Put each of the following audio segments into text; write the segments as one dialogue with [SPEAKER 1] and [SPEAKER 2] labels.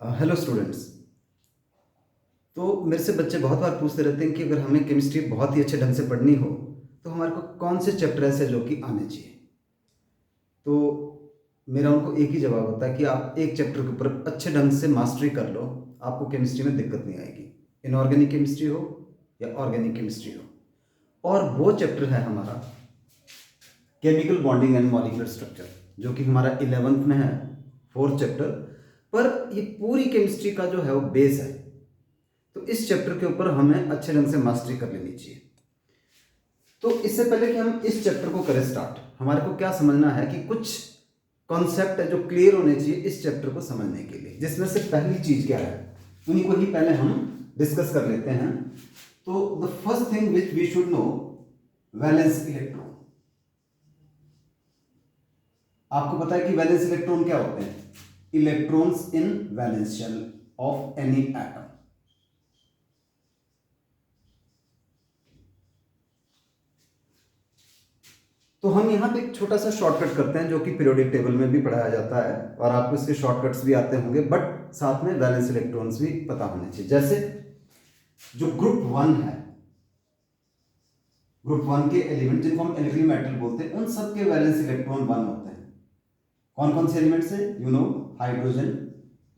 [SPEAKER 1] Hello students. तो मेरे से बच्चे बहुत बार पूछते रहते हैं कि अगर हमें केमिस्ट्री बहुत ही अच्छे ढंग से पढ़नी हो तो हमारे को कौन से चैप्टर ऐसे जो कि आने चाहिए। तो मेरा उनको एक ही जवाब होता है कि आप एक चैप्टर के ऊपर अच्छे ढंग से मास्टरी कर लो, आपको केमिस्ट्री में दिक्कत नहीं आएगी। इनऑर्गेनिक केमिस्ट्री हो या ऑर्गेनिक केमिस्ट्री हो। और वो चैप्टर है हमारा chemical bonding and molecular structure, जो कि हमारा 11th में है, 4th चैप्टर। पर ये पूरी केमिस्ट्री का जो है वो बेस है। तो इस चैप्टर के ऊपर हमें अच्छे ढंग से मास्टरी कर लेनी चाहिए। तो इससे पहले कि हम इस चैप्टर को करें स्टार्ट, हमारे को क्या समझना है कि कुछ कॉन्सेप्ट है जो क्लियर होने चाहिए इस चैप्टर को समझने के लिए, जिसमें से पहली चीज क्या है उन्हीं को ही पहले हम डिस्कस कर लेते हैं। तो the first thing which we should know, valence electron. आपको पता है कि वैलेंस इलेक्ट्रॉन क्या होते हैं? Electrons in valence shell of any atom. तो हम यहाँ पे एक छोटा सा शॉर्टकट करते हैं जो कि पीरियोडिक टेबल में भी पढ़ाया जाता है और आपको इसके शॉर्टकट्स भी आते होंगे, बट साथ में वैलेंस इलेक्ट्रॉन्स भी पता होने चाहिए। जैसे जो ग्रुप 1 है, ग्रुप 1 के एलिमेंट जिनको हम एलिमेंट मेटल बोलते हैं, उन सब के वैलेंस इलेक्ट्रॉन 1 होते हैं। कौन कौन से एलिमेंट्स है? You know, hydrogen,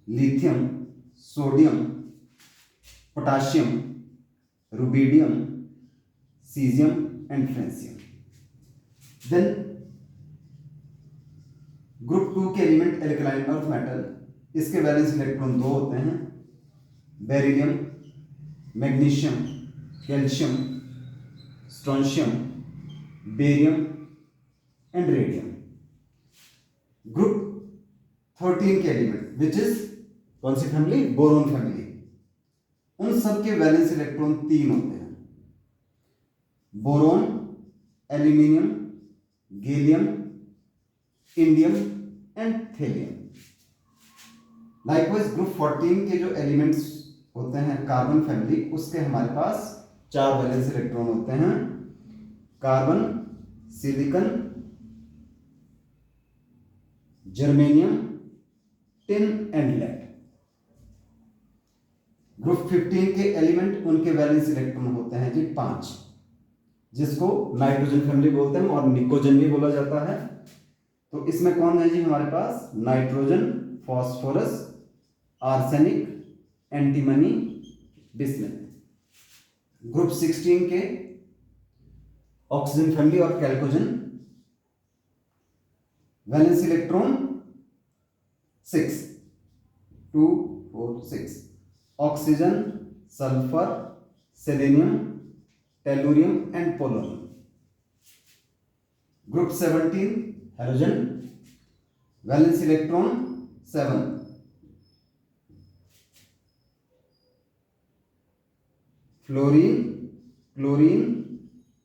[SPEAKER 1] lithium, sodium, potassium, rubidium, caesium and francium. Then group 2 के एलिमेंट एल्कलाइन अर्थ मेटल, इसके वैलेंस इलेक्ट्रॉन 2 होते हैं, beryllium, magnesium, calcium, strontium, barium and radium. Group 13 के एलिमेंट विच इज कौन सी फैमिली? Boron family. उन सब के valence electron 3 होते हैं, boron, aluminium, gallium, indium and thallium. Likewise group 14 के जो एलिमेंट्स होते हैं कार्बन फैमिली, उसके हमारे पास 4 वैलेंस इलेक्ट्रॉन होते हैं, carbon, silicon, germanium, tin and lead. Group 15 के एलिमेंट, उनके वैलेंस इलेक्ट्रॉन होते हैं जी 5, जिसको नाइट्रोजन फैमिली बोलते हैं और निकोजन भी बोला जाता है। तो इसमें कौन है जी हमारे पास? Nitrogen, phosphorus, arsenic, antimony, bismuth. Group 16 के ऑक्सीजन फैमिली और chalcogen, valence electron 6, 2 4 6, oxygen, sulphur, selenium, tellurium and polonium. Group 17 halogen, valence electron 7, fluorine, chlorine,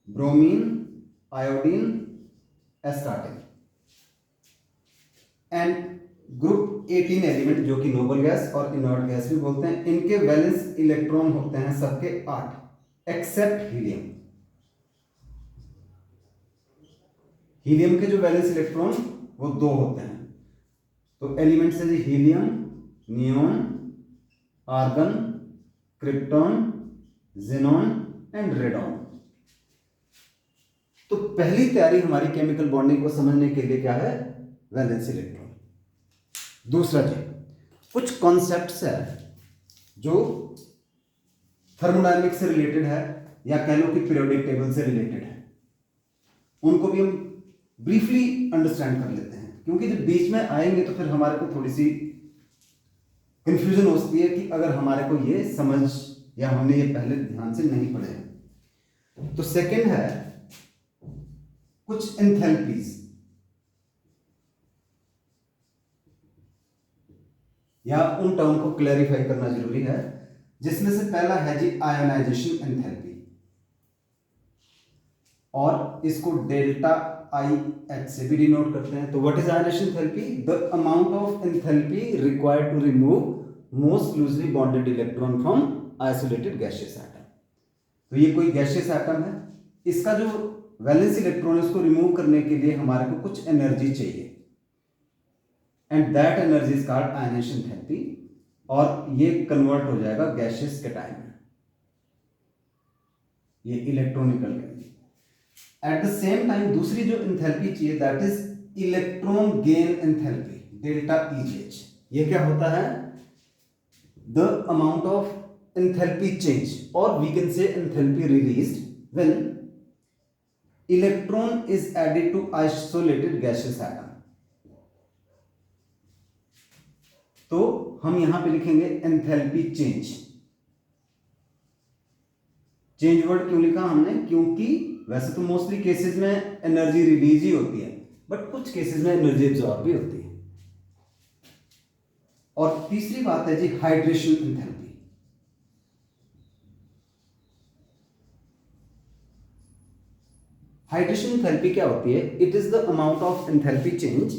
[SPEAKER 1] bromine, iodine, astatine. And group 18 element जो कि नोबल गैस और inert gas भी बोलते हैं, इनके valence electron होते हैं सबके 8 एक्सेप्ट हीलियम। हीलियम के जो वैलेंस इलेक्ट्रॉन वो 2 होते हैं। तो एलिमेंट्स है जी helium, neon, argon, krypton, xenon and radon. तो पहली तैयारी हमारी केमिकल बॉन्डिंग को समझने के लिए क्या है? Valence electron. दूसरा जी, कुछ कॉन्सेप्ट्स है जो थर्मोडायनेमिक्स से रिलेटेड है या कह लो कि पीरियोडिक टेबल से रिलेटेड है, उनको भी हम ब्रीफली अंडरस्टैंड कर लेते हैं, क्योंकि जब बीच में आएंगे तो फिर हमारे को थोड़ी सी कंफ्यूजन होती है कि अगर हमारे को ये समझ या हमने ये पहले ध्यान से नहीं पढ़े। तो सेकंड है कुछ एंथैल्पीज, या उन टर्म को क्लैरिफाई करना जरूरी है, जिसमें से पहला है जी आयोनाइजेशन एंथैल्पी, और इसको डेल्टा आई एच से भी डिनोट करते हैं। तो what is ionisation enthalpy? The amount of enthalpy required to remove most loosely bonded electron from isolated gaseous atom. तो ये कोई गैसियस एटम है, इसका जो वैलेंस इलेक्ट्रॉन है उसको रिमूव करने के लिए हमारे को कुछ एनर्जी चाहिए, and that energy is called ionisation enthalpy. और ये कन्वर्ट हो जाएगा गैसियस कैटायन में, ये electronical gas. At the same time दूसरी जो एंथैल्पी चाहिए that is electron gain enthalpy, delta EGH। ये क्या होता है? The amount of enthalpy change और we can say enthalpy released when electron is added to isolated gaseous atom. तो हम यहां पे लिखेंगे एंथैल्पी चेंज। चेंज वर्ड क्यों लिखा हमने? क्योंकि वैसे तो मोस्टली केसेस में एनर्जी रिलीज ही होती है, बट कुछ केसेस में एनर्जी एब्जॉर्ब भी होती है। और तीसरी बात है जी हाइड्रेशन एंथैल्पी। हाइड्रेशन एंथैल्पी क्या होती है? It is the amount of enthalpy change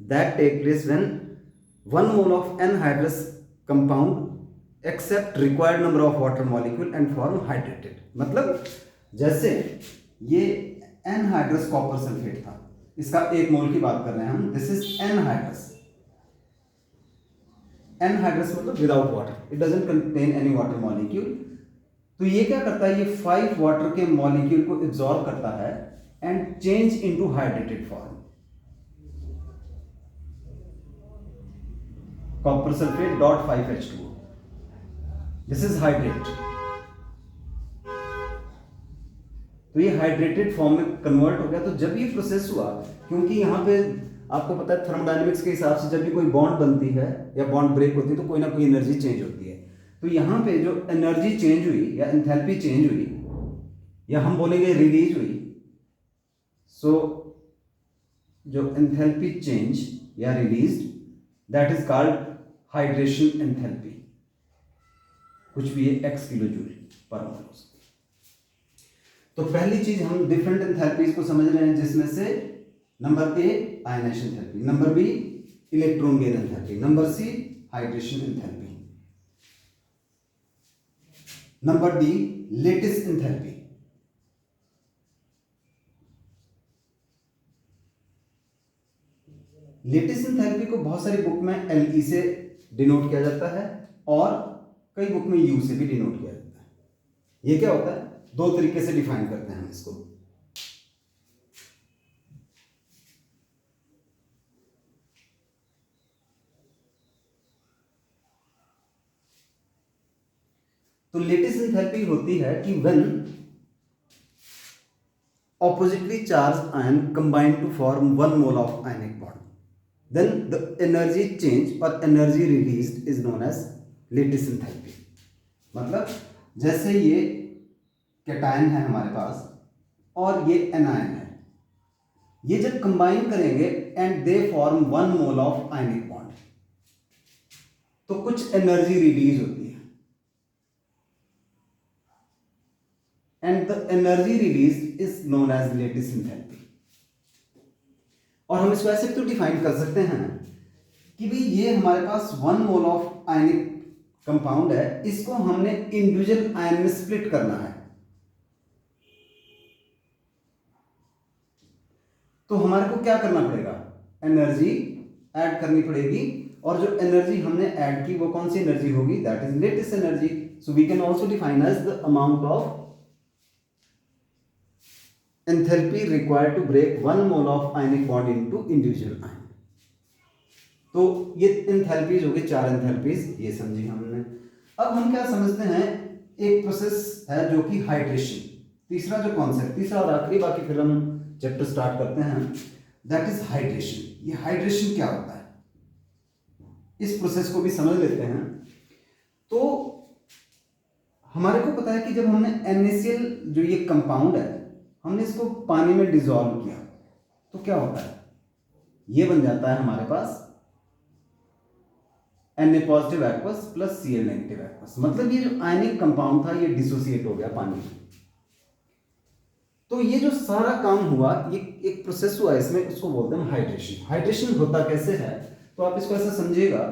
[SPEAKER 1] that take place when 1 mole of anhydrous compound accept required number of water molecule and form hydrated। मतलब जैसे ये एनहाइड्रस कॉपर सल्फेट था, इसका 1 मोल की बात कर रहे हैं हम, दिस इज एनहाइड्रस। एनहाइड्रस मतलब without water, it doesn't contain any water molecule. तो ये क्या करता है? ये 5 वाटर के मॉलिक्यूल को एब्जॉर्ब करता है and change into hydrated form. Copper sulphate dot 5H2O, this is hydrate. तो ये हाइड्रेटेड फॉर्म में कन्वर्ट हो गया। तो जब ये प्रोसेस हुआ, क्योंकि यहां पे आपको पता है थर्मोडायनेमिक्स के हिसाब से जब भी कोई बॉन्ड बनती है या बॉन्ड ब्रेक होती है तो कोई ना कोई एनर्जी चेंज होती है। तो यहां पे जो एनर्जी चेंज हुई या एंथैल्पी चेंज हुई या हम बोलेंगे रिलीज हुई, सो जो एंथैल्पी चेंज या release that is called hydration enthalpy. कुछ भी है x किलो जूल पर मोल। तो पहली चीज हम डिफरेंट एंथैल्पीज को समझ रहे हैं, जिसमें से number A ionisation enthalpy, number B electron gain enthalpy, number C hydration enthalpy, number D lattice enthalpy. Lattice enthalpy को बहुत सारी बुक में LE से डिनोट किया जाता है और कई बुक में U से भी डिनोट किया जाता है। ये क्या होता है? 2 तरीके से डिफाइन करते हैं हम इसको। तो लेटिस एंथैल्पी होती है कि when oppositely charged ion combine to form 1 mole of ionic bond, then the energy change or energy released is known as lattice enthalpy। मतलब जैसे ये कैटायन है हमारे पास और ये एनायन है, ये जब कंबाइन करेंगे and they form 1 mole of ionic bond, तो कुछ एनर्जी रिलीज होती है and the energy release is known as lattice enthalpy. और हम इसको ऐसे तो डिफाइन कर सकते हैं कि भाई ये हमारे पास 1 मोल ऑफ आयनिक कंपाउंड है, इसको हमने इंडिविजुअल आयन में स्प्लिट करना है। तो हमारे को क्या करना पड़ेगा? एनर्जी ऐड करनी पड़ेगी, और जो एनर्जी हमने ऐड की वो कौन सी एनर्जी होगी? That is lattice energy. So we can also define as the amount of enthalpy required to break 1 mole of ionic bond into individual ion. तो ये एंथैल्पीज हो गई, 4 एंथैल्पीज, ये समझी हमने। अब हम क्या समझते हैं? एक प्रोसेस है जो कि हाइड्रेशन। तीसरा जो कॉन्सेप्ट, तीसरा और आखिरी, बाकी फिर हम चैप्टर स्टार्ट करते हैं, दैट इज हाइड्रेशन। ये हाइड्रेशन क्या होता है, इस प्रोसेस को भी समझ लेते हैं। तो हमारे को पता है कि जब हमने NaCl जो ये कंपाउंड है, हमने इसको पानी में डिसॉल्व किया तो क्या होता है? ये बन जाता है हमारे पास Na positive aqueous plus Cl negative aqueous. मतलब ये जो आयनिक कंपाउंड था ये डिसोसिएट हो गया पानी में। तो ये जो सारा काम हुआ, ये एक प्रोसेस हुआ इसमें, उसको बोलते हैं हाइड्रेशन। हाइड्रेशन होता कैसे है? तो आप इसको ऐसा समझिएगा,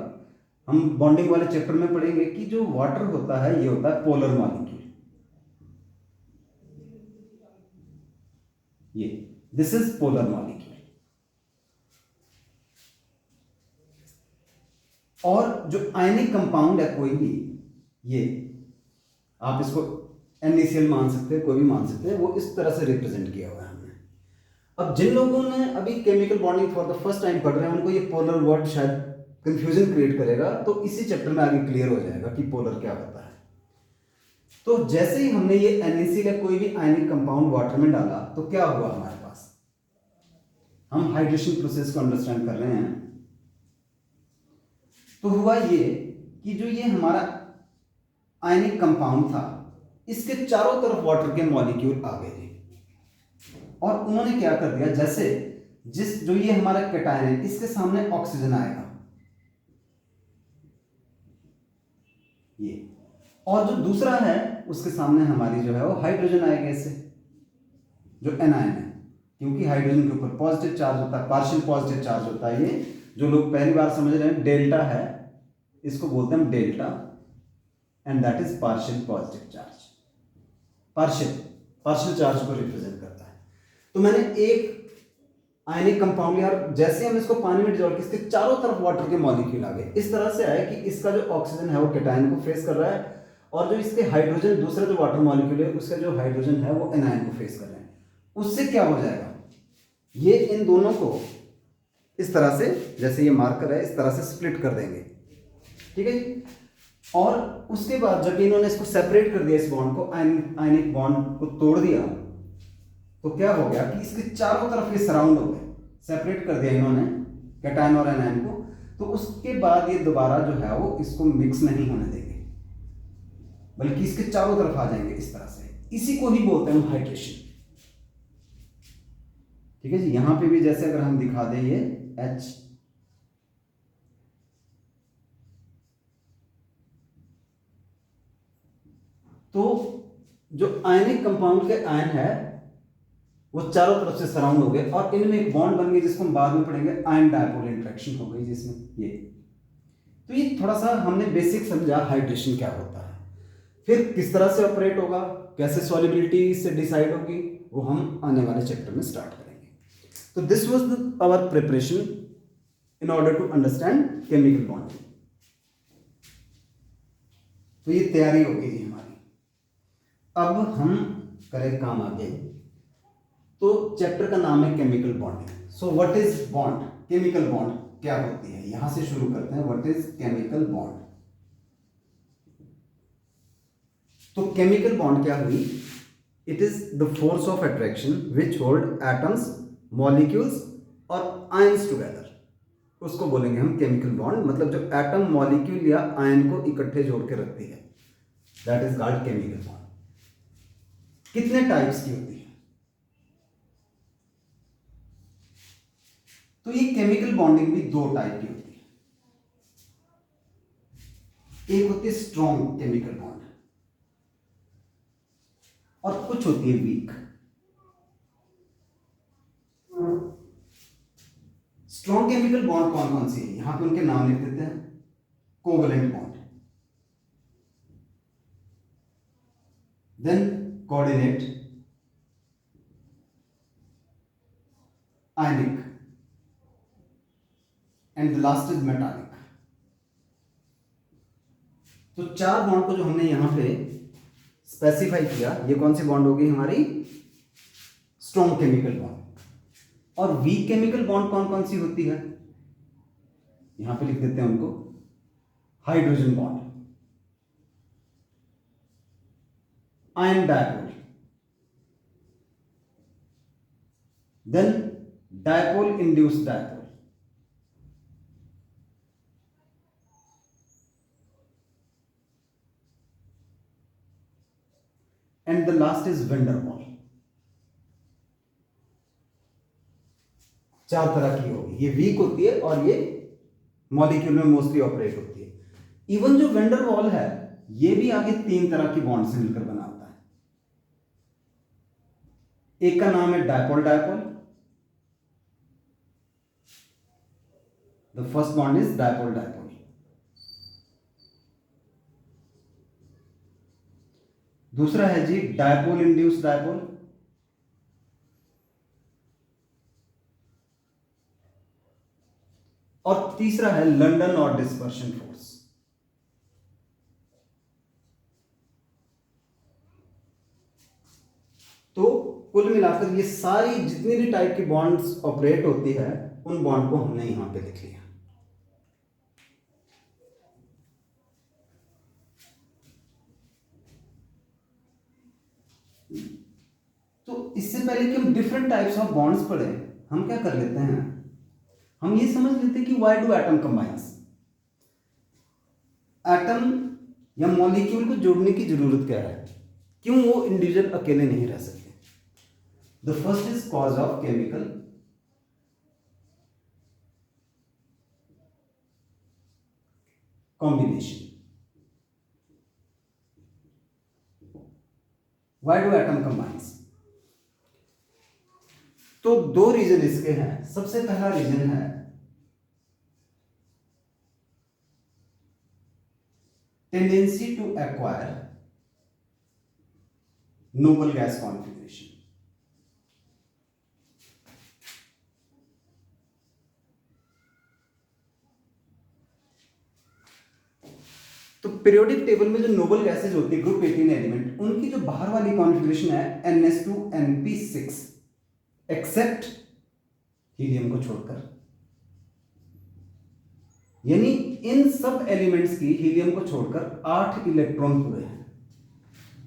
[SPEAKER 1] हम बॉन्डिंग वाले चैप्टर में पढ़ेंगे कि जो वाटर होता है ये होता है पोलर मॉलिक्यूल। ये दिस इज पोलर मॉलिक्यूल। और जो आयनिक कंपाउंड है कोई भी, ये आप इसको NaCl मान सकते हैं, कोई भी मान सकते हैं, वो इस तरह से रिप्रेजेंट किया हुआ है हमने। अब जिन लोगों ने अभी chemical bonding for the first time पढ़ रहे हैं उनको ये पोलर वर्ड शायद कंफ्यूजन क्रिएट करेगा, तो इसी चैप्टर में आगे क्लियर हो जाएगा कि पोलर क्या होता है। तो जैसे ही हमने ये NaCl या कोई भी आयनिक कंपाउंड वाटर में डाला तो क्या हुआ हमारे पास, हम हाइड्रेशन प्रोसेस को अंडरस्टैंड कर रहे हैं। तो हुआ ये कि जो ये हमारा आयनिक कंपाउंड था इसके चारों तरफ वाटर के मॉलिक्यूल आ गए और उन्होंने क्या कर दिया, जैसे जिस जो ये हमारा कैटायन है इसके सामने ऑक्सीजन आएगा ये, और जो दूसरा है उसके सामने हमारी जो है वो हाइड्रोजन आएगा इससे, जो एनायन है, क्योंकि हाइड्रोजन के ऊपर पॉजिटिव चार्ज होता है, पार्शियल पॉजिटिव चार्ज होता है। ये जो लोग पहली बार समझ रहे हैं डेल्टा है, इसको बोलते हैं delta, and that is partial positive charge, partial charge को रिप्रेजेंट करता है। तो मैंने एक आयनिक कंपाउंड लिया और जैसे हम इसको पानी में डिसॉल्व किया इसके चारों तरफ वाटर के मॉलिक्यूल आ गए, इस तरह से आया कि इसका जो ऑक्सीजन है वो कैटायन को फेस कर रहा है और जो इसके हाइड्रोजन दूसरा जो वाटर मॉलिक्यूल है उसका जो हाइड्रोजन है वो एनायन को फेस कर रहे हैं। उससे क्या हो जाएगा, ये इन दोनों को इस तरह से, जैसे ये मार्कर है, इस तरह से स्प्लिट कर देंगे, ठीक है जी। और उसके बाद जब इन्होंने इसको सेपरेट कर दिया, इस बॉन्ड को, आयनिक बॉन्ड को तोड़ दिया, तो क्या हो गया कि इसके चारों तरफ ये सराउंड हो गए, सेपरेट कर दिया इन्होंने कैटायन और एनायन को। तो उसके बाद ये दोबारा जो है वो इसको मिक्स नहीं होने देंगे, बल्कि इसके चारों तरफ आ जाएंगे इस तरह से। इसी को ही बोलते हैं हाइड्रेशन, ठीक है जी। यहां पे भी जैसे अगर हम दिखा दें ये H, तो जो आयनिक कंपाउंड के आयन है वो चारों तरफ से सराउंड हो गए और इनमें एक बॉन्ड बन गई जिसको हम बाद में पढ़ेंगे, आयन डायपोल इंटरेक्शन हो गई जिसमें ये। तो ये थोड़ा सा हमने बेसिक समझा हाइड्रेशन क्या होता है। फिर किस तरह से ऑपरेट होगा, कैसे सॉल्युबिलिटी से डिसाइड होगी, वो हम आने वाले चैप्टर में स्टार्ट करेंगे। तो this was our preparation in order to understand chemical bonding. तो ये तैयारी हो गई हमारी। अब हम करें काम आगे। तो चैप्टर का नाम है chemical bonding. So what is bond, chemical bond क्या होती है, यहां से शुरू करते हैं। What is chemical bond? तो केमिकल बॉन्ड क्या हुई? It is the force of attraction which hold atoms, molecules और आयंस टुगेदर, उसको बोलेंगे हम केमिकल बॉन्ड। मतलब जो एटम, मॉलिक्यूल या आयन को इकट्ठे जोड़ के रखती है, that is called chemical bond. कितने टाइप्स की होती है? तो ये केमिकल बॉन्डिंग भी दो टाइप की होती है। एक होती है स्ट्रॉन्ग केमिकल बॉन्ड और कुछ होती है वीक। स्ट्रॉन्ग केमिकल बॉन्ड कौन कौन सी है, यहां पे उनके नाम लिख देते हैं। Covalent bond, then coordinate, ionic, and the last is metallic. तो चार बॉन्ड को जो हमने यहां पे स्पेसिफाई किया, ये कौन सी बॉन्ड होगी हमारी? Strong chemical bond. और वीक केमिकल बॉन्ड कौन कौन सी होती है, यहां पे लिख देते हैं उनको। Hydrogen bond, ion dipole, then dipole induced dipole, and the last is van der Waals. चार तरह की होगी, ये वीक होती है और ये मॉलिक्यूल में मोस्टली ऑपरेट होती है। इवन जो वैन डर वाल है ये भी आगे तीन तरह की बॉन्ड से मिलकर बना होता है। एक का नाम है dipole dipole, the first bond is dipole dipole. दूसरा है जी डायपोल इंड्यूस्ड डायपोल, और तीसरा है लंडन और डिस्पर्शन फोर्स। तो कुल मिलाकर ये सारी जितनी भी टाइप की बॉन्ड्स ऑपरेट होती है उन बॉन्ड को हमने यहां पे लिख लिया। तो इससे पहले कि हम डिफरेंट टाइप्स ऑफ बॉन्ड्स पढ़े, हम क्या कर लेते हैं, हम ये समझ लेते हैं कि why do atom combines. Atom या मॉलिक्यूल को जोड़ने की जरूरत क्या है, क्यों वो इंडिविजुअल अकेले नहीं रह सकते। The first is cause of chemical combination. Why do atom combines, तो दो रीजन इसके हैं। सबसे पहला रीजन है tendency to acquire noble gas configuration. तो पीरियोडिक टेबल में जो नोबल गैसेज होती है ग्रुप 18 एलिमेंट, उनकी जो बाहर वाली कॉन्फिगरेशन है NS2 NP6 एक्सेप्ट हीलियम को छोड़कर, यानी इन सब एलिमेंट्स की हीलियम को छोड़कर 8 इलेक्ट्रॉन पूरे हैं।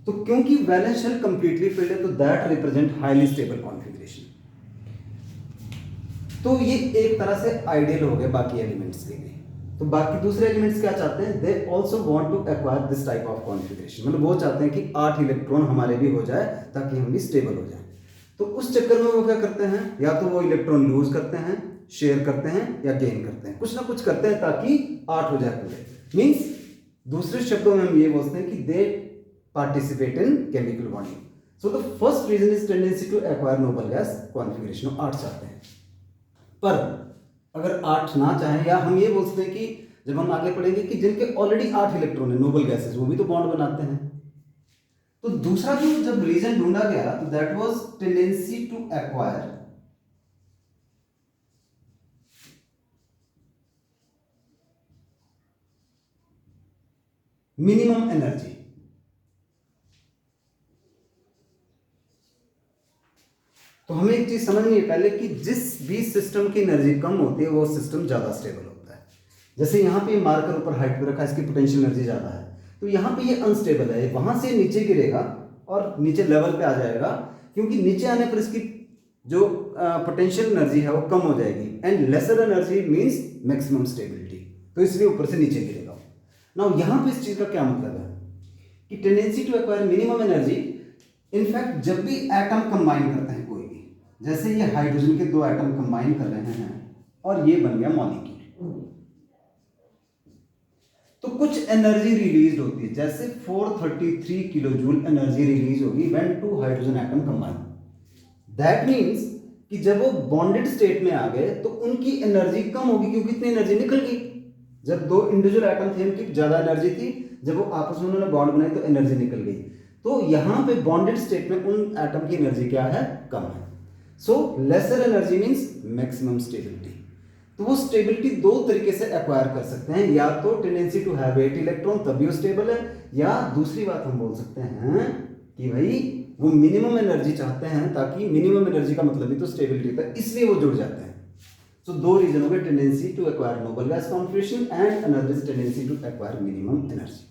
[SPEAKER 1] तो क्योंकि वैलेंस शेल कंप्लीटली फिल्ड है तो that represent highly stable configuration. तो ये एक तरह से आइडियल हो गए बाकी एलिमेंट्स के लिए। तो बाकी दूसरे एलिमेंट्स क्या चाहते हैं, they also want to acquire this type of configuration, मतलब वो चाहते हैं कि 8 इलेक्ट्रॉन हमारे भी हो जाए ताकि हम भी स्टेबल हो जाए। तो उस चक्कर में वो क्या करते हैं, या तो वो इलेक्ट्रॉन लूज करते हैं, शेयर करते हैं, या गेन करते हैं, कुछ ना कुछ करते हैं ताकि 8 हो जाए पूरे। मीन्स दूसरे शब्दों में हम ये बोलते हैं कि they participate in chemical bonding. So the first reason is tendency to acquire noble gas configuration, 8 चाहते हैं। पर अगर 8 ना चाहें, या हम ये बोल सकते हैं कि जब हम आगे पढ़ेंगे कि जिनके ऑलरेडी 8 इलेक्ट्रॉन है नोबल गैसेज, वो भी तो बॉन्ड बनाते हैं। तो दूसरा जो जब रीजन ढूंढा गया तो that was tendency to acquire minimum energy. तो हमें एक चीज समझनी है पहले कि जिस भी सिस्टम की एनर्जी कम होती है वो सिस्टम ज्यादा स्टेबल होता है। जैसे यहाँ पे मार्कर ऊपर हाइट पे रखा है, इसकी पोटेंशियल एनर्जी ज्यादा है, तो यहाँ पे ये अनस्टेबल है, वहां से नीचे गिरेगा और नीचे लेवल पे आ जाएगा, क्योंकि नीचे आने पर इसकी जो पोटेंशियल एनर्जी है वो कम हो जाएगी, and lesser energy means maximum stability, तो इसलिए ऊपर से नीचे गिरेगा। नाउ यहाँ पे इस चीज का क्या मतलब है कि tendency to acquire minimum energy, in fact जब भी एटम कंबाइन करते हैं कोई भी, जैसे ये हाइड्रोजन के 2 एटम कंबाइन कर रहे हैं और ये बन गया मॉलिक्यूल, तो कुछ एनर्जी रिलीज होती है, जैसे 433 किलो जूल एनर्जी रिलीज होगी when 2 hydrogen atom combine. That means कि जब वो बॉन्डेड स्टेट में आ गए तो उनकी एनर्जी कम होगी, क्योंकि इतनी एनर्जी निकल गई। जब 2 इंडिविजुअल एटम थे उनकी ज्यादा एनर्जी थी, जब वो आपस में उन्होंने बॉन्ड बनाई तो एनर्जी निकल गई। तो यहां पे बॉन्डेड स्टेट में उन एटम की एनर्जी क्या है, कम है। So lesser energy means maximum stability. तो वो स्टेबिलिटी 2 तरीके से एक्वायर कर सकते हैं, या तो टेंडेंसी टू हैव 8 इलेक्ट्रॉन तभी वो स्टेबल है, या दूसरी बात हम बोल सकते हैं कि भाई वो मिनिमम एनर्जी चाहते हैं, ताकि मिनिमम एनर्जी का मतलब ही तो स्टेबिलिटी था, इसलिए वो जुड़ जाते हैं। So 2 रीजन हो गए, tendency to acquire noble gas configuration and another is tendency to acquire minimum energy.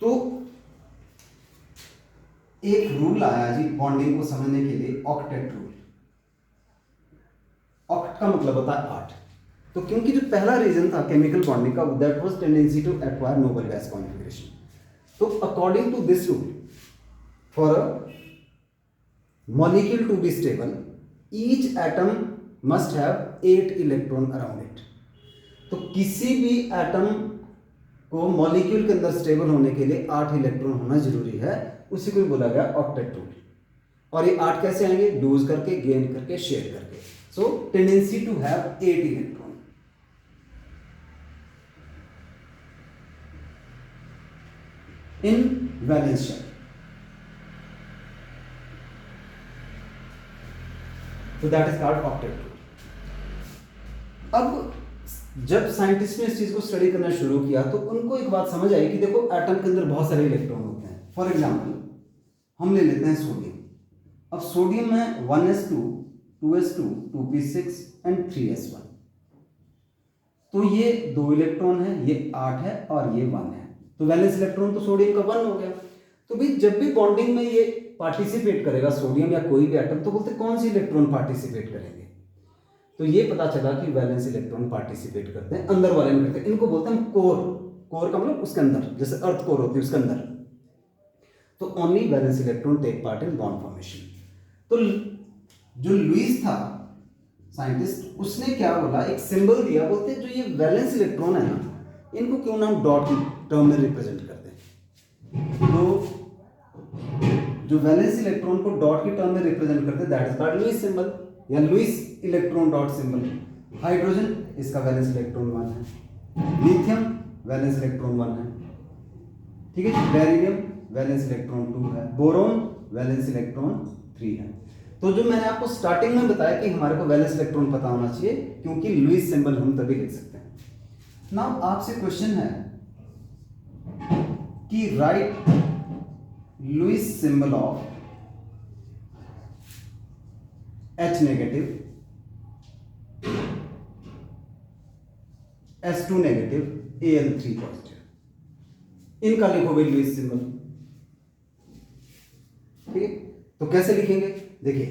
[SPEAKER 1] तो एक रूल आया जी बॉन्डिंग को समझने के लिए, ऑक्टेट रूल। ऑक्ट का मतलब होता है 8। तो क्योंकि जो पहला रीजन था केमिकल बॉन्डिंग का, that was tendency to acquire noble gas configuration, तो according to this rule, for a molecule to be stable each atom must have 8 electron around it. तो किसी भी एटम को मॉलिक्यूल के अंदर स्टेबल होने के लिए 8 इलेक्ट्रॉन होना जरूरी है, उसी को बोला गया ऑक्टेट रूल। और ये 8 कैसे आएंगे, लूज करके, गेन करके, शेयर करके। So tendency to have 8 electron. In valence shell. तो that is called octet rule. अब जब साइंटिस्ट ने इस चीज को स्टडी करना शुरू किया तो उनको एक बात समझ आई कि देखो एटम के अंदर बहुत सारे इलेक्ट्रॉन होते हैं। फॉर एग्जांपल हम ले लेते हैं सोडियम। अब सोडियम में 1s2, 2s2, 2p6 and 3s1। तो ये 2 इलेक्ट्रॉन है, ये 8 है और ये 1 है। तो वैलेंस इलेक्ट्रॉन तो सोडियम का 1 हो गया। तो भाई जब भी बॉन्डिंग में ये पार्टिसिपेट करेगा सोडियम या कोई भी एटम, तो बोलते कौन सी इलेक्ट्रॉन पार्टिसिपेट करेंगे। तो ये पता चला कि वैलेंस इलेक्ट्रॉन पार्टिसिपेट करते हैं, अंदर वाले में करते हैं। इनको बोलते हैं कोर। कोर का मतलब उसके अंदर, जैसे अर्थ कोर होती है उसके अंदर। तो only valence electron take part in bond formation. तो जो लुईस था साइंटिस्ट, उसने क्या बोला, एक सिंबल दिया। बोलते जो ये वैलेंस इलेक्ट्रॉन है ना, इनको क्यों ना हम डॉट की टर्म में रिप्रेजेंट करते हैं। तो जो वैलेंस इलेक्ट्रॉन को डॉट की टर्म में रिप्रेजेंट करते हैं, that is called Lewis symbol या Lewis electron dot symbol. Hydrogen इसका वैलेंस इलेक्ट्रॉन 1 है, लिथियम वैलेंस इलेक्ट्रॉन 1 है, ठीक है। बेरिलियम वैलेंस इलेक्ट्रॉन 2 है, बोरोन वैलेंस इलेक्ट्रॉन 3 है। तो जो मैंने आपको स्टार्टिंग में बताया कि हमारे को वैलेंस इलेक्ट्रॉन पता होना चाहिए, क्योंकि लुईस सिंबल हम तभी लिख सकते हैं। नाउ आपसे क्वेश्चन है कि write Lewis symbol of H negative, S2 negative, Al3 positive. इनका लिखो भाई लुईस सिंबल, ठीक है। तो कैसे लिखेंगे, देखिए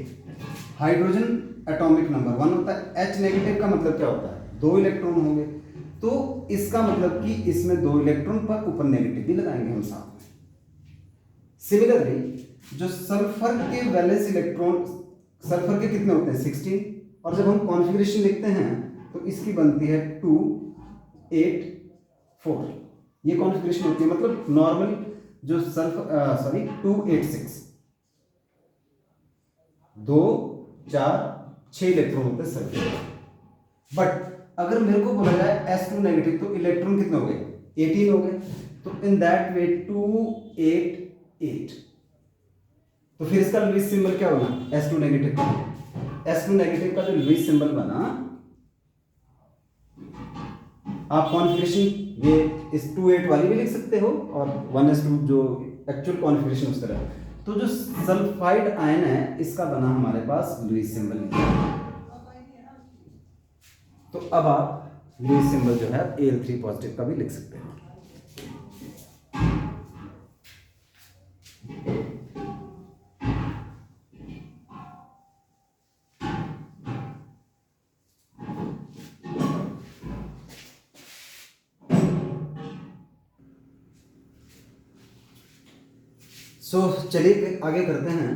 [SPEAKER 1] हाइड्रोजन एटॉमिक नंबर 1 होता है। H नेगेटिव का मतलब क्या होता है, 2 इलेक्ट्रॉन होंगे। तो इसका मतलब कि इसमें 2 इलेक्ट्रॉन पर ऊपर नेगेटिव भी लगाएंगे हम साथ में। सिमिलरली जो सल्फर के वैलेंस इलेक्ट्रॉन, सल्फर के कितने होते हैं 16, और जब हम कॉन्फ़िगरेशन लिखते हैं तो इसकी बनती है 2 8 4। ये कॉन्फ़िगरेशन होती है, मतलब नॉर्मल जो 2 8 6, 2 4 6 इलेक्ट्रॉन होते हैं सल्फर। बट अगर मेरे को बोला जाए S2 नेगेटिव, तो इलेक्ट्रॉन कितने हो गए 18 हो गए। तो इन दैट वे 2 8 8। तो फिर इसका लुईस सिंबल क्या होगा, S2 नेगेटिव का। S2 नेगेटिव का जो लुईस सिंबल बना, आप कॉन्फ़िगरेशन ये इस 2 8 वाली भी लिख सकते हो और 1s2 जो एक्चुअल कॉन्फ़िगरेशन उस तरह। तो जो सल्फाइड आयन है इसका बना हमारे पास लुईस सिंबल। तो अब आप लुईस सिंबल जो है Al3 पॉजिटिव का भी लिख सकते हैं। चलिए आगे करते हैं,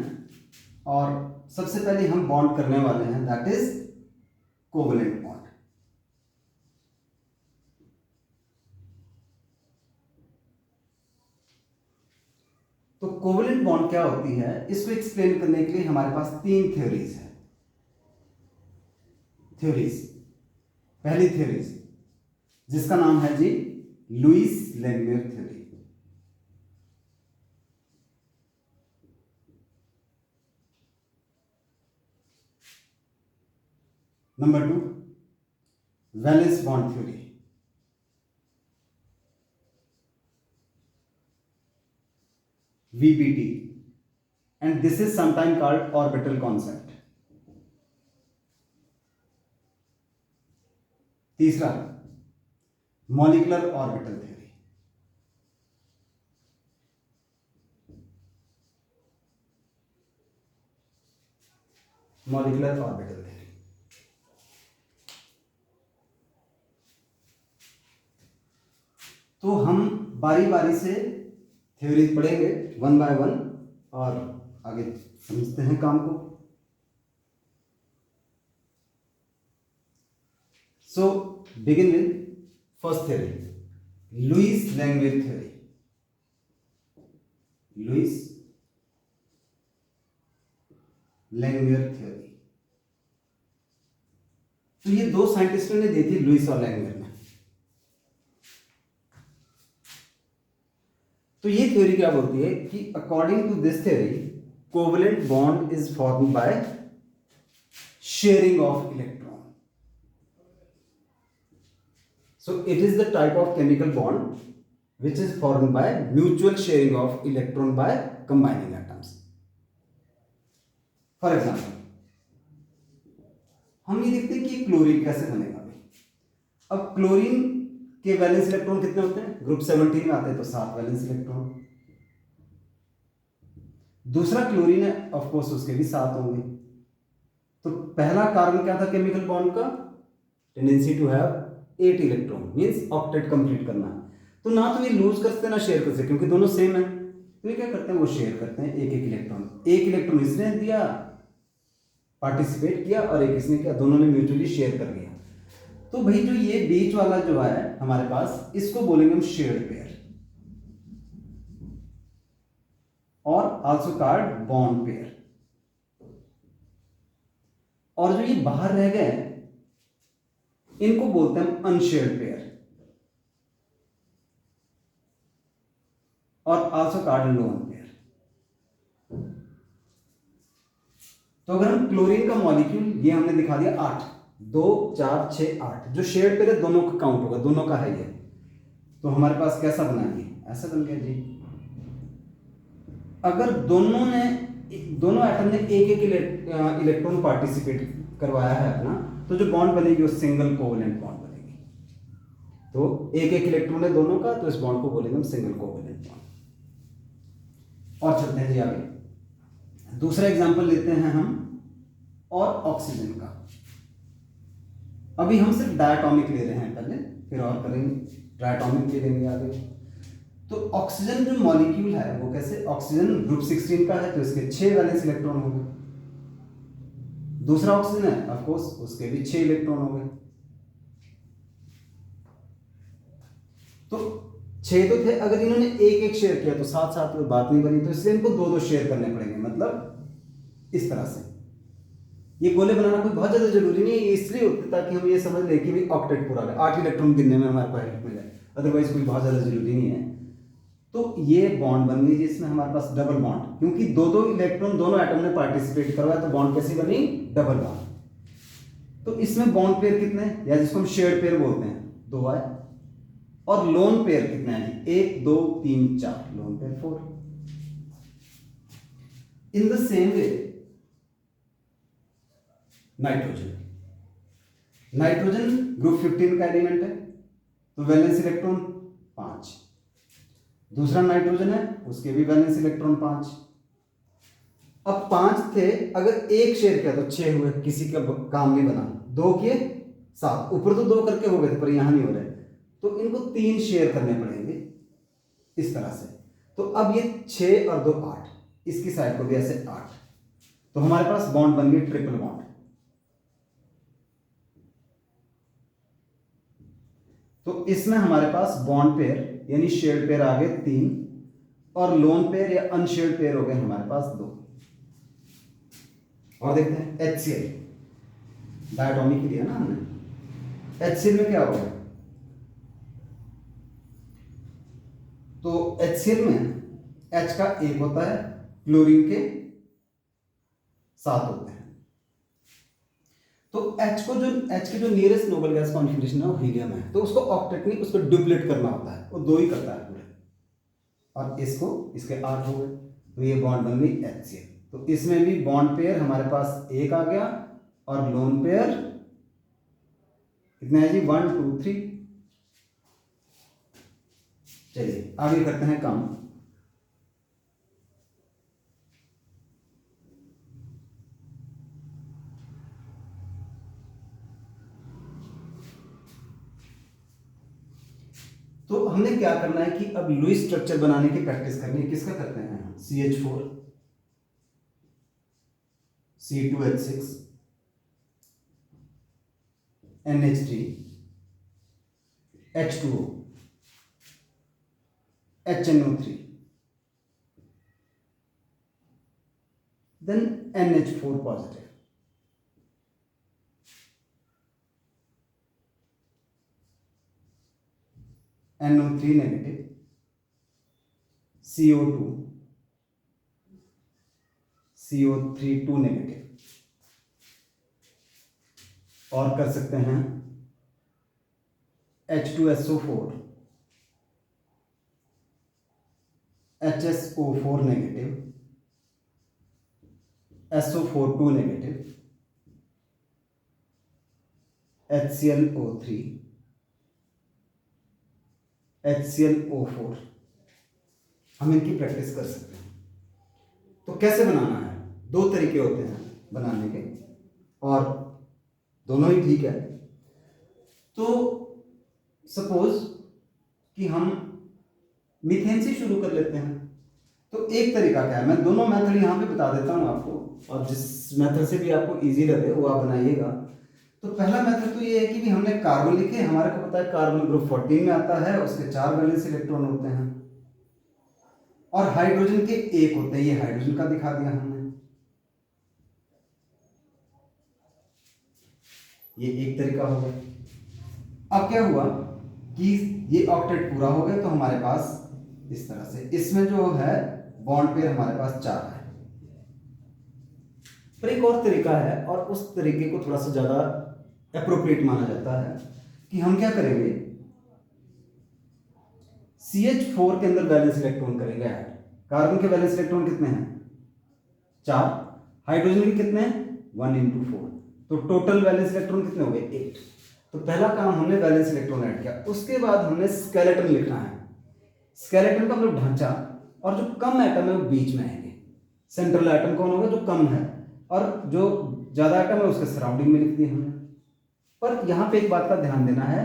[SPEAKER 1] और सबसे पहले हम बॉन्ड करने वाले हैं, दैट इज कोवलेंट बॉन्ड। तो कोवलेंट बॉन्ड क्या होती है, इसको एक्सप्लेन करने के लिए हमारे पास 3 थ्योरीज है। पहली थ्योरीज जिसका नाम है जी Lewis Langmuir theory. Number 2 valence bond theory. VBT, and this is sometimes called orbital concept. तीसरा molecular orbital theory. Molecular orbital theory. तो हम बारी बारी से थ्योरी पढ़ेंगे 1 by 1 और आगे समझते हैं काम को। So begin with first theory, Lewis Langmuir theory. Lewis Langmuir theory. तो ये 2 साइंटिस्टों ने दी थी, लुईस और लैंगमुइर ने। तो ये थ्योरी क्या बोलती है कि according to this theory covalent bond is form by sharing of electron. So it is the type of chemical bond which is formed by mutual sharing of electron by combining atoms. For example, हम ये देखते हैं कि chlorine कैसे बनेगा. अब chlorine के valence electron कितने होते हैं? ग्रुप 17 में आते हैं तो 7 वैलेंस इलेक्ट्रॉन. दूसरा क्लोरीन है, ऑफ कोर्स उसके भी 7 होंगे. तो पहला कार्बन क्या था केमिकल बॉन्ड का? Tendency to have 8 electron, means octet complete करना. तो ना तो ये लूज कर सकते ना शेयर कर सकते, क्योंकि दोनों सेम है. तो ये क्या करते हैं, वो शेयर करते हैं एक एक इलेक्ट्रॉन. एक इलेक्ट्रॉन इसने दिया, पार्टिसिपेट किया, और एक इसने किया, दोनों ने म्यूचुअली शेयर कर लिया. तो भाई जो ये बीच वाला जो है हमारे पास, इसको बोलेंगे हम शेयर्ड पेयर, और आल्सो कॉल्ड बॉन्ड पेयर. और जो ये बाहर रह गए इनको बोलते हैं अनशेयर्ड पेयर, और आल्सो कॉल्ड लोन पेयर. तो अगर हम क्लोरीन का मॉलिक्यूल, ये हमने दिखा दिया 8, 2 4 6 8, जो शेयर्ड पेयर है दोनों का काउंट होगा, दोनों का है ये. तो हमारे पास कैसा बना है, ऐसा बन गया जी. अगर दोनों एटम ने एक एक इलेक्ट्रॉन पार्टिसिपेट करवाया है अपना, तो जो बॉन्ड बनेगी वो सिंगल कोवेलेंट बॉन्ड बनेगी. तो एक एक इलेक्ट्रॉन है दोनों का, तो इस बॉन्ड को बोलेंगे हम सिंगल कोवेलेंट बॉन्ड. और चलते हैं जी आगे. दूसरा एग्जांपल लेते हैं हम, और ऑक्सीजन का. अभी हम सिर्फ डायटॉमिक ले रहे हैं पहले, फिर और करेंगे, डायटॉमिक ले लेंगे आगे. तो ऑक्सीजन जो मॉलिक्यूल है वो कैसे, ऑक्सीजन ग्रुप 16 का है, तो इसके 6 वैलेंस इलेक्ट्रॉन हो गए. दूसरा ऑक्सीजन है, ऑफ कोर्स उसके भी 6 इलेक्ट्रॉन हो गए. तो 6 तो थे, अगर इन्होंने एक एक शेयर किया तो साथ साथ में बात नहीं बनी, तो इसलिए इनको 2 शेयर करने पड़ेंगे. मतलब इस तरह से. ये गोले बनाना कोई बहुत ज्यादा जरूरी नहीं है, ये इसलिए होता है ताकि हम ये समझ लें कि भाई ऑक्टेट पूरा है, 8 इलेक्ट्रॉन गिनने में हमारे को हेल्प मिले. अदरवाइज कोई बहुत ज्यादा जरूरी नहीं है. तो ये बॉन्ड बन गई जिसमें हमारे पास डबल बॉन्ड, क्योंकि दो दो इलेक्ट्रॉन दोनों एटम ने पार्टिसिपेट करवाया, तो बॉन्ड कैसी बनी, डबल बॉन्ड. तो इसमें बॉन्ड पेयर कितने, या जिसको हम शेयर्ड पेयर बोलते हैं, 2 आए. और लोन पेयर कितने हैं, 1 2 3 4, lone pair 4. In the same way nitrogen group 15 का एलिमेंट है, तो वैलेंस इलेक्ट्रॉन 5. दूसरा नाइट्रोजन है, उसके भी वैलेंस इलेक्ट्रॉन 5. अब 5 थे, अगर एक शेयर किया तो 6 हुए, किसी का काम नहीं बना. 2 किए 7, ऊपर तो 2 करके हो गए थे पर यहां नहीं हो रहे, तो इनको 3 शेयर करने पड़ेंगे इस तरह से. तो अब ये 6 और 2 8, इसकी साइड को भी ऐसे 8. तो हमारे पास बॉन्ड बन गई ट्रिपल बॉन्ड. तो इसमें हमारे पास बॉन्ड पेयर यानी शेयर्ड पेयर आ गए 3, और लोन पेयर या अनशेयर्ड पेयर हो गए हमारे पास 2. और देखते हैं HCl, डायटोमिक के लिए ना हमने. HCl में क्या होगा, तो HCl में H का 1 होता है, क्लोरीन के 7 होते हैं. तो H के जो नियरेस्ट नोबल गैस कॉन्फिगरेशन है वो हीलियम है, तो उसको ऑक्टेट नहीं, उसको डुप्लेट करना होता है, वो 2 ही करता है पूरे. और इसके 8 हो गए, तो ये बॉन्ड बन गई HCl. तो इसमें भी बॉन्ड पेयर हमारे पास 1 आ गया, और लोन पेयर कितने हैं जी, 1 2 3. चलिए आगे करते हैं काम. तो हमने क्या करना है कि अब लुईस स्ट्रक्चर बनाने की प्रैक्टिस करनी है. किसका करते हैं हम, CH4 C2H6 NH3 H2O HNO3, then NH4 positive. NO3 negative, CO2, CO3 2 negative, और कर सकते हैं H2SO4, HSO4 negative, SO4 2 negative, HClO3, HClO4, हम इनकी प्रैक्टिस कर सकते हैं। तो कैसे बनाना है, दो तरीके होते हैं बनाने के, और दोनों ही ठीक है। तो सपोज कि हम मीथेन से शुरू कर लेते हैं। तो एक तरीका क्या है, मैं दोनों मेथड यहाँ पे बता देता हूँ आपको, और जिस मेथड से भी आपको इजी लगे वो आप बनाइएगा। तो पहला मेथड तो ये है कि भी हमने कार्बन लिखे, हमारे को पता है कार्बन ग्रुप 14 में आता है, उसके 4 वैलेंस इलेक्ट्रॉन होते हैं, और हाइड्रोजन के 1 होते हैं। ये हाइड्रोजन का दिखा दिया हमने, ये एक तरीका हो गया। अब क्या हुआ कि ये ऑक्टेट पूरा हो गया, तो हमारे पास इस तरह से इसमें जो है बॉन्ड पेयर हमारे पास 4 है। पर एक और तरीका है, और उस तरीके को थोड़ा सा ज्यादा एप्रोप्रिएट माना जाता है, कि हम क्या करेंगे, CH4 के अंदर वैलेंस इलेक्ट्रॉन करेंगे ऐड। कार्बन के वैलेंस इलेक्ट्रॉन कितने हैं, 4, हाइड्रोजन के कितने हैं, 1 × 4, तो टोटल वैलेंस इलेक्ट्रॉन कितने हो गए, 8। तो पहला काम हमने वैलेंस इलेक्ट्रॉन ऐड किया। उसके बाद हमने स्केलेटन लिखना है। स्केलेटन का मतलब ढांचा, और जो कम एटम है वो बीच में आएंगे। सेंट्रल एटम कौन होगा, जो कम है, और जो ज्यादा एटम है उसके सराउंडिंग में लिख दिया हमने। पर यहां पे एक बात का ध्यान देना है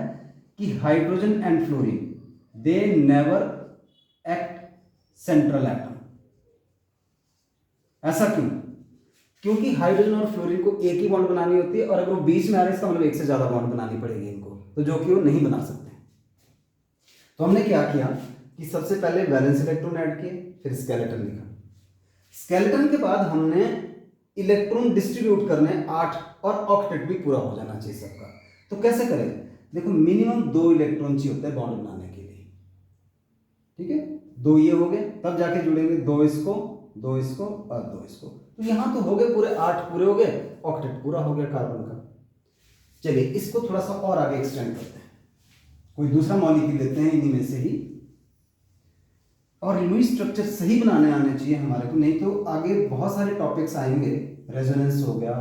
[SPEAKER 1] कि hydrogen and fluorine they never act central atom. ऐसा क्यों, क्योंकि हाइड्रोजन और फ्लोरीन को एक ही बॉन्ड बनानी होती है, और अगर वो बीच में आ रहे हैं इसका मतलब एक से ज्यादा बॉन्ड बनानी पड़ेगी इनको, तो जो कि वो नहीं बना सकते। तो हमने क्या किया कि सबसे पहले वैलेंस इलेक्ट्रॉन ऐड किए, फिर स्केलेटन लिखा। स्केलेटन के बाद हमने इलेक्ट्रॉन डिस्ट्रीब्यूट करने 8, और ऑक्टेट भी पूरा हो जाना चाहिए सबका। तो कैसे करें, देखो मिनिमम 2 इलेक्ट्रॉन चाहिए होते हैं बॉन्ड बनाने के लिए, ठीक है। 2 ये हो गए, तब जाके जुड़ेंगे 2 इसको, 2 इसको और 2 इसको। तो यहां तो हो गए पूरे 8 पूरे हो गए, ऑक्टेट पूरा हो गया कार्बन का। चलिए इसको थोड़ा सा और आगे एक्सटेंड करते हैं, कोई दूसरा मॉलिक्यूल लेते हैं इन्हीं में से ही, और लुईस स्ट्रक्चर सही बनाने आने चाहिए हमारे को, नहीं तो आगे बहुत सारे टॉपिक्स आएंगे, रेजोनेंस हो गया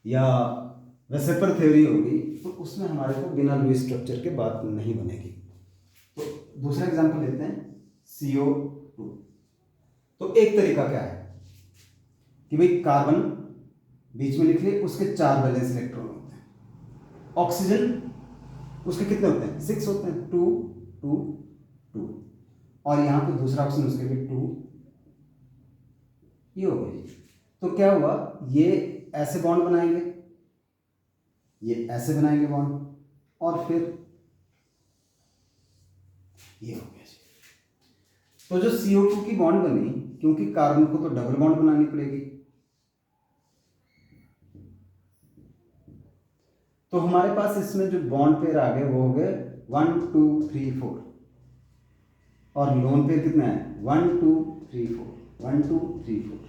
[SPEAKER 1] या वेसेपर थ्योरी होगी, तो उसमें हमारे को बिना लुईस स्ट्रक्चर के बात नहीं बनेगी। तो दूसरा एग्जांपल लेते हैं, CO2। तो एक तरीका क्या है कि भाई कार्बन बीच में लिख ले, उसके 4 वैलेंस इलेक्ट्रॉन होते हैं। ऑक्सीजन उसके कितने होते हैं, 6 होते हैं, 2 2 2, और यहां पे दूसरा ऑप्शन उसके भी 2, ये हो गई। तो क्या हुआ, ये ऐसे बॉन्ड बनाएंगे, ये ऐसे बनाएंगे बॉन्ड, और फिर ये हो गया। तो जो CO2 की बॉन्ड बनी, क्योंकि कार्बन को तो डबल बॉन्ड बनानी पड़ेगी, तो हमारे पास इसमें जो बॉन्ड पेयर आ गए वो हो गए 1 2 3 4, और लोन पेयर कितना है, 1 2 3 4 1 2 3 4।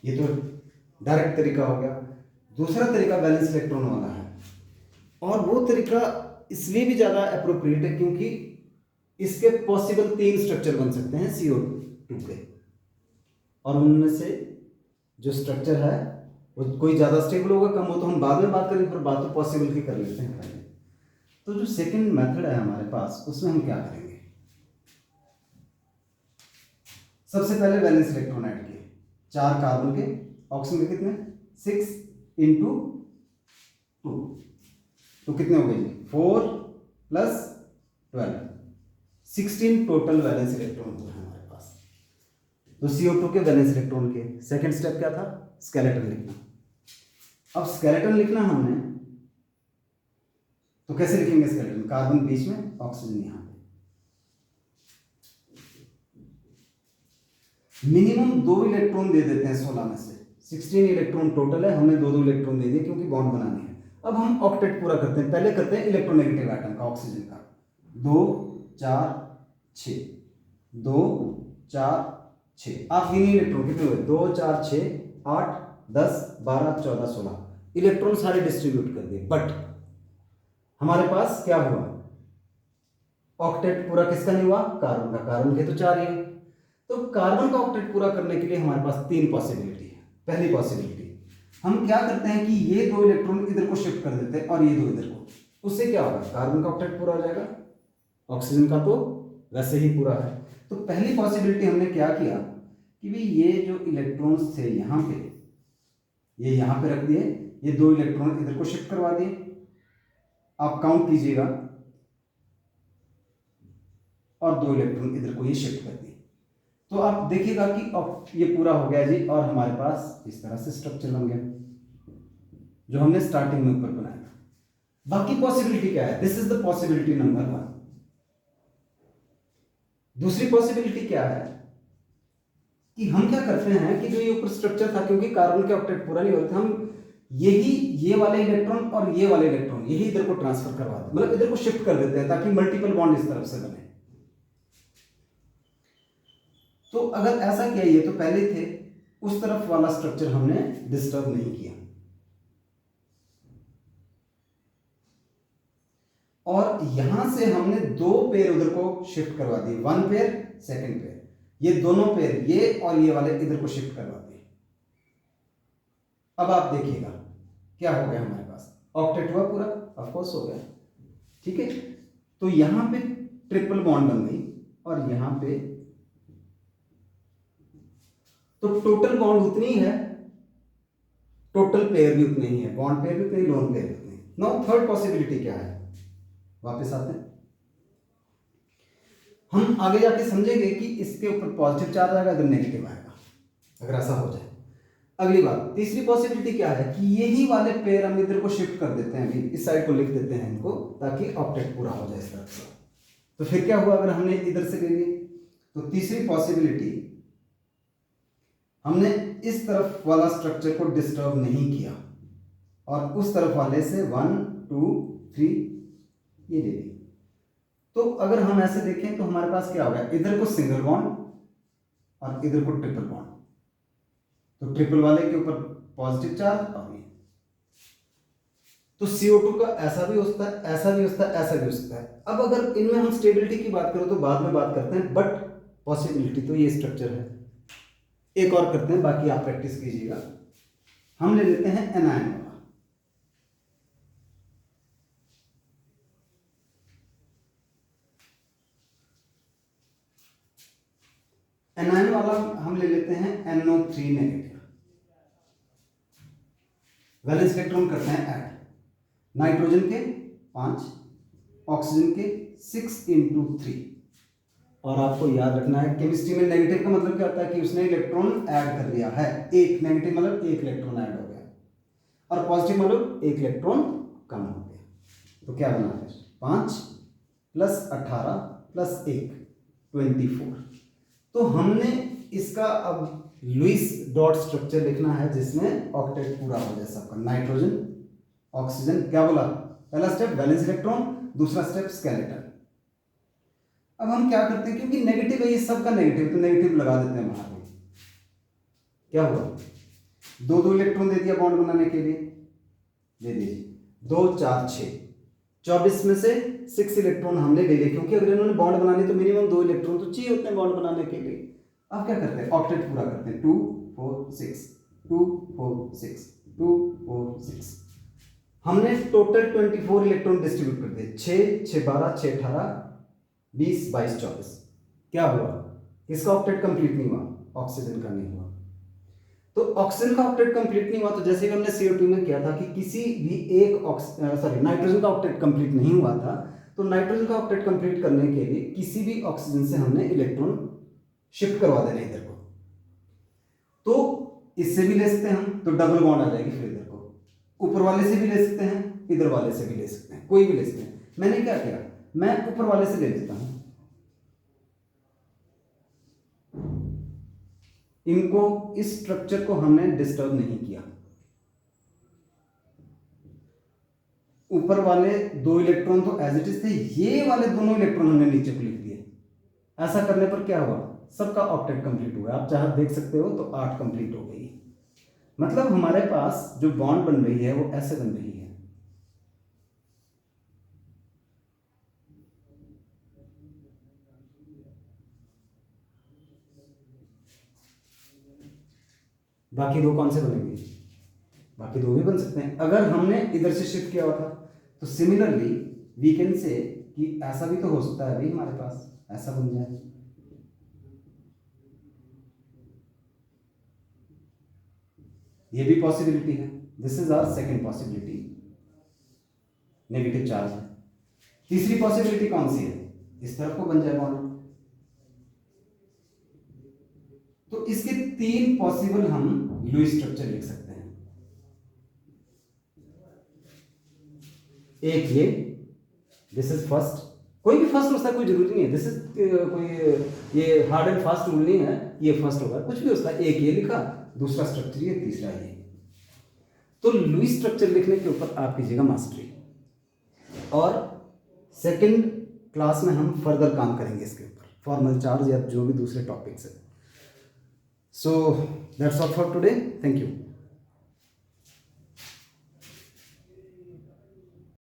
[SPEAKER 1] ये तो डायरेक्ट तरीका हो गया। दूसरा तरीका वैलेंस इलेक्ट्रॉन वाला है, और वो तरीका इसलिए भी ज्यादा अप्रोप्रिएट है क्योंकि इसके पॉसिबल 3 स्ट्रक्चर बन सकते हैं CO2 के, और उनमें से जो स्ट्रक्चर है वो कोई ज़्यादा स्टेबल होगा कम हो, तो हम बाद में बात करेंगे, पर बात तो पॉसिबल की कर लेते हैं पहले। तो जो सेकंड मेथड है हमारे पास, उसमें हम क्या करेंगे, सबसे पहले वैलेंस इलेक्ट्रॉन ऐड किए, 4 कार्बन के, ऑक्सीजन के कितने, 6 × 2, तो कितने हो गए, 4 + 12, 16 टोटल वैलेंस इलेक्ट्रॉन है हमारे पास। तो CO2 के वैलेंस इलेक्ट्रॉन के सेकंड स्टेप क्या था, स्केलेटन लिखना। अब स्केलेटन लिखना हमने, तो कैसे लिखेंगे स्केलेटन, कार्बन बीच में, ऑक्सीजन यहां पे। मिनिमम 2 इलेक्ट्रॉन दे देते हैं 16 में से, 16 इलेक्ट्रॉन टोटल है, हमने 2 इलेक्ट्रॉन दे दिए क्योंकि बॉन्ड बनानी है। अब हम ऑक्टेट पूरा करते हैं, पहले करते हैं इलेक्ट्रोनेगेटिव एटम का, ऑक्सीजन का, 2 4 6, 2 4 6, आप गिनिए इलेक्ट्रॉन कितने हुए, 2 4 6 8 10 12 14 16 इलेक्ट्रॉन सारे डिस्ट्रीब्यूट कर दिए। बट हमारे पास क्या हुआ, ऑक्टेट पूरा किसका नहीं हुआ, कार्बन का। कार्बन के तो 4 ही है। तो कार्बन का ऑक्टेट पूरा करने के लिए हमारे पास 3 पॉसिबिलिटी है। पहली पॉसिबिलिटी, हम क्या करते हैं कि ये 2 इलेक्ट्रॉन इधर को शिफ्ट कर देते हैं और ये 2 इधर को। उससे क्या होगा, कार्बन का ऑक्टेट पूरा हो जाएगा, ऑक्सीजन का तो वैसे ही पूरा है। तो पहली पॉसिबिलिटी हमने क्या किया कि भाई ये जो इलेक्ट्रॉन्स थे यहाँ पे, ये यहाँ पे रख दिए, ये 2 इलेक्ट्रॉन इधर को शिफ्ट करवा दिए। आप काउंट कीजिएगा, और 2 इलेक्ट्रॉन इधर को ये शिफ्ट कर दिए। तो आप देखिएगा कि अब ये पूरा हो गया जी, और हमारे पास इस तरह से स्ट्रक्चर बन गया जो हमने स्टार्टिंग में ऊपर बनाया था। बाकी पॉसिबिलिटी क्या है, this is the possibility number 1। दूसरी पॉसिबिलिटी क्या है कि हम क्या करते हैं कि जो ये ऊपर स्ट्रक्चर था, क्योंकि कार्बन के ऑक्टेट पूरा नहीं होते, हम यही ये वाले इलेक्ट्रॉन और ये वाले इलेक्ट्रॉन यही इधर को ट्रांसफर करवा देते, मतलब इधर को शिफ्ट कर देते हैं ताकि मल्टीपल बॉन्ड इस तरफ से बने। तो अगर ऐसा किया, ये तो पहले थे, उस तरफ वाला स्ट्रक्चर हमने डिस्टर्ब नहीं किया, और यहां से हमने 2 पेयर उधर को शिफ्ट करवा दिए, 1 पेयर सेकंड पेयर, ये दोनों पेयर ये और ये वाले इधर को शिफ्ट करवा दिए। अब आप देखिएगा क्या हो गया, हमारे पास ऑक्टेट हुआ पूरा, ऑफ कोर्स हो गया, ठीक है। तो यहां पे ट्रिपल बॉन्ड बन गई, और यहां पे तो टोटल बॉन्ड उतनी है, टोटल पेयर भी उतने ही है, बॉन्ड पेयर भी उतने ही, लोन पेयर भी उतने ही। नाउ थर्ड पॉसिबिलिटी क्या है, वापस आते हैं, हम आगे जाके समझेंगे कि इसके ऊपर पॉजिटिव चार्ज आएगा, अगर नेगेटिव आएगा, अगर ऐसा हो जाए। अगली बात, तीसरी पॉसिबिलिटी क्या है कि यही वाले पेयर हम इधर को शिफ्ट कर देते हैं, अभी इस साइड को लिख देते हैं इनको, ताकि ऑक्टेट पूरा हो जाए इस तरफ से। तो फिर क्या हुआ अगर हमने इधर से ले ली, तो तीसरी पॉसिबिलिटी, हमने इस तरफ वाला स्ट्रक्चर को डिस्टर्ब नहीं किया, और उस तरफ वाले से 1 2 3 ये ले ली। तो अगर हम ऐसे देखें तो हमारे पास क्या हो गया, इधर को सिंगल बॉन्ड और इधर को ट्रिपल बॉन्ड। तो ट्रिपल वाले के ऊपर पॉजिटिव चार्ज, और ये तो CO2 का ऐसा भी हो सकता है, ऐसा भी हो सकता है, ऐसा भी हो सकता है। अब अगर इनमें हम स्टेबिलिटी की बात करें तो बाद में बात करते हैं, बट पॉसिबिलिटी तो ये स्ट्रक्चर है। एक और करते हैं, बाकी आप प्रैक्टिस कीजिएगा। हम ले लेते हैं एनायन वाला, एनायन वाला हम ले लेते हैं NO3 नेगेटिव। वैलेंस इलेक्ट्रॉन करते हैं ऐड, नाइट्रोजन के 5, ऑक्सीजन के 6 × 3। और आपको याद रखना है, केमिस्ट्री में नेगेटिव का मतलब क्या होता है कि उसने इलेक्ट्रॉन ऐड कर दिया है, एक नेगेटिव मतलब 1 इलेक्ट्रॉन ऐड हो गया, और पॉजिटिव मतलब 1 इलेक्ट्रॉन कम हो गया। तो क्या बना फिर, 5 + 18 + 1 24। तो हमने इसका अब लुईस डॉट स्ट्रक्चर लिखना है जिसमें ऑक्टेट पूरा हो जाए सबका, नाइट्रोजन ऑक्सीजन, क्या बोला, पहला स्टेप वैलेंस इलेक्ट्रॉन, दूसरा स्टेप स्केलेटन। अब हम क्या करते हैं, क्योंकि नेगेटिव है ये सबका नेगेटिव, तो नेगेटिव लगा देते हैं वहां पे। क्या हुआ, 2 इलेक्ट्रॉन दे दिया बॉन्ड बनाने के लिए, दे दीजिए 2 4 6, 24 में से 6 इलेक्ट्रॉन हमने ले लिए, क्योंकि अगर इन्होंने बॉन्ड बनाने तो मिनिमम 2 इलेक्ट्रॉन तो चाहिए होते हैं बॉन्ड बनाने के लिए। अब क्या करते हैं, ऑक्टेट पूरा करते हैं, 2 4 6 2 4 6 2 4 6। हमने टोटल 24 इलेक्ट्रॉन डिस्ट्रीब्यूट कर दिए, 6 6 12 6 18 20 22 24। क्या हुआ, किसका ऑक्टेट कंप्लीट नहीं हुआ, ऑक्सीजन का नहीं हुआ। तो ऑक्सीजन का ऑक्टेट कंप्लीट नहीं हुआ, तो जैसे कि हमने CO2 में किया था कि किसी भी एक नाइट्रोजन का ऑक्टेट कंप्लीट नहीं हुआ था, तो नाइट्रोजन का ऑक्टेट कंप्लीट करने के लिए किसी भी ऑक्सीजन से हमने इलेक्ट्रॉन शिफ्ट करवा देना इधर को। तो इससे भी ले सकते हैं हम, तो डबल बॉन्ड आ जाएगी फिर इधर को, ऊपर वाले से भी ले सकते हैं, इधर वाले से भी ले सकते हैं, कोई भी ले सकते हैं। मैंने क्या किया, मैं ऊपर वाले से ले लेता हूं, इनको, इस स्ट्रक्चर को हमने डिस्टर्ब नहीं किया। ऊपर वाले 2 इलेक्ट्रॉन तो एज इट इज थे, ये वाले दोनों इलेक्ट्रॉन हमने नीचे को लिख दिए, ऐसा करने पर क्या हुआ, सबका ऑक्टेट कंप्लीट हुआ। आप चाहे देख सकते हो तो 8 कंप्लीट हो गई। मतलब हमारे पास जो बॉन्ड बन रही है वो ऐसे बन रही है। बाकी दो कौन से बनेंगे, बाकी दो भी बन सकते हैं। अगर हमने इधर से शिफ्ट किया हुआ था तो सिमिलरली वी कैन से कि ऐसा भी तो हो सकता है अभी हमारे पास ऐसा बन जाए। ये भी पॉसिबिलिटी है। This is our second possibility, negative charge है। तीसरी पॉसिबिलिटी कौन सी है, इस तरफ को बन जाए बॉन्ड। तो इसके 3 पॉसिबल हम लुईस स्ट्रक्चर लिख सकते हैं। एक ये, दिस इज फर्स्ट, कोई भी फर्स्ट हो सकता है, कोई जरूरी नहीं है दिस इज कोई ये हार्ड एंड फास्ट रूल नहीं है ये फर्स्ट होगा, कुछ भी हो सकता है। एक ये लिखा, दूसरा स्ट्रक्चर ये, तीसरा ये। तो लुईस स्ट्रक्चर लिखने के ऊपर आप कीजिएगा मास्टरी, और सेकंड क्लास में हम फर्दर काम करेंगे इसके ऊपर, फॉर्मल चार्ज या जो भी दूसरे टॉपिक्स है। So that's all for today, thank you.